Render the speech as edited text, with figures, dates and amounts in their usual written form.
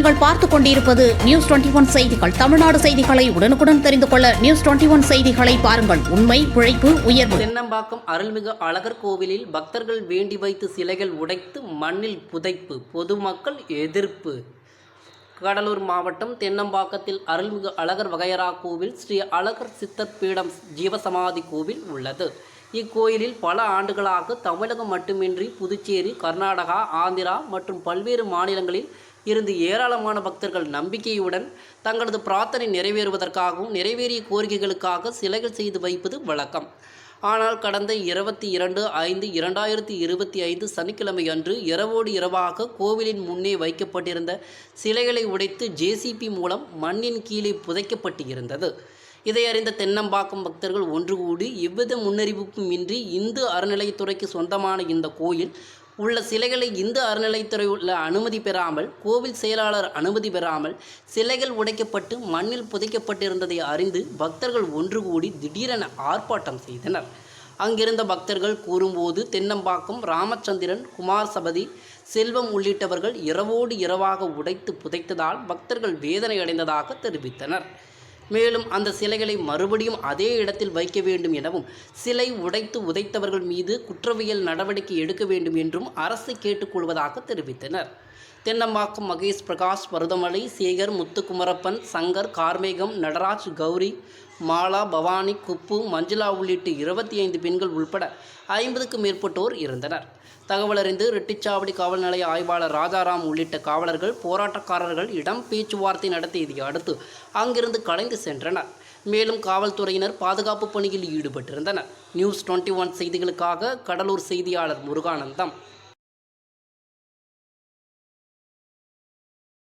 நீங்கள் பார்த்துக் கொண்டிருப்பது நியூஸ் 21 செய்திகள். தமிழ்நாடு செய்திகளை உடனுக்குடன் தெரிந்து கொள்ள நியூஸ் 21 செய்திகளை பாருங்கள். உண்மை, உழைப்பு, உயர்வு. தென்னம்பாக்கம் அருள்மிகு அழகர் கோவிலில் பக்தர்கள் வேண்டி வைத்து சிலைகள் உடைத்து மண்ணில் புதைப்பு, பொதுமக்கள் எதிர்ப்பு. கடலூர் மாவட்டம் தென்னம்பாக்கத்தில் அருள்மிகு அழகர் வகையறா கோவில் ஸ்ரீ அழகர் சித்தர் பீடம் ஜீவசமாதி கோவில் உள்ளது. இக்கோயிலில் பல ஆண்டுகளாக தமிழகம் மட்டுமின்றி புதுச்சேரி, கர்நாடகா, ஆந்திரா மற்றும் பல்வேறு மாநிலங்களில் இருந்து ஏராளமான பக்தர்கள் நம்பிக்கையுடன் தங்களது பிரார்த்தனை நிறைவேறுவதற்காகவும் நிறைவேறிய கோரிக்கைகளுக்காக சிலைகள் செய்து வைப்பது வழக்கம். ஆனால் கடந்த 22/5/2025 சனிக்கிழமை அன்று இரவோடு இரவாக கோவிலின் முன்னே வைக்கப்பட்டிருந்த சிலைகளை உடைத்து ஜேசிபி மூலம் மண்ணின் கீழே புதைக்கப்பட்டு இருந்தது. இதை அறிந்த தென்னம்பாக்கம் பக்தர்கள் ஒன்று கூடி எவ்வித முன்னறிவிப்பும் இன்றி இந்து அறநிலையத்துறைக்கு சொந்தமான இந்த கோயில் உள்ள சிலைகளை இந்து அறநிலையத்துறை உள்ள அனுமதி பெறாமல், கோவில் செயலாளர் அனுமதி பெறாமல் சிலைகள் உடைக்கப்பட்டு மண்ணில் புதைக்கப்பட்டிருந்ததை அறிந்து பக்தர்கள் ஒன்று கூடி திடீரென ஆர்ப்பாட்டம் செய்தனர். அங்கிருந்த பக்தர்கள் கூறும்போது தென்னம்பாக்கம் ராமச்சந்திரன், குமார் சபதி, செல்வம் உள்ளிட்டவர்கள் இரவோடு இரவாக உடைத்து புதைத்ததால் பக்தர்கள் வேதனை அடைந்ததாக தெரிவித்தனர். மேலும் அந்த சிலைகளை மறுபடியும் அதே இடத்தில் வைக்க வேண்டும் எனவும், சிலை உடைத்து உதைத்தவர்கள் மீது குற்றவியல் நடவடிக்கை எடுக்க வேண்டும் என்றும் அரசை கேட்டுக்கொள்வதாக தெரிவித்தனர். தென்னம்பாக்கம் மகேஷ் பிரகாஷ், பருதமலை, சேகர், முத்துக்குமரப்பன், சங்கர், கார்மேகம், நடராஜ், கௌரி, மாலா, பவானி, குப்பு, மஞ்சுளா உள்ளிட்ட 25 பெண்கள் உள்பட 50க்கும் மேற்பட்டோர் இருந்தனர். தகவலறிந்து ரெட்டிச்சாவடி காவல் நிலைய ஆய்வாளர் ராஜாராம் உள்ளிட்ட காவலர்கள் போராட்டக்காரர்கள் இடம் பேச்சுவார்த்தை நடத்தியதை அடுத்து அங்கிருந்து கலைந்து சென்றனர். மேலும் காவல்துறையினர் பாதுகாப்பு பணியில் ஈடுபட்டிருந்தனர். நியூஸ் 21 செய்திகளுக்காக கடலூர் செய்தியாளர் முருகானந்தம்.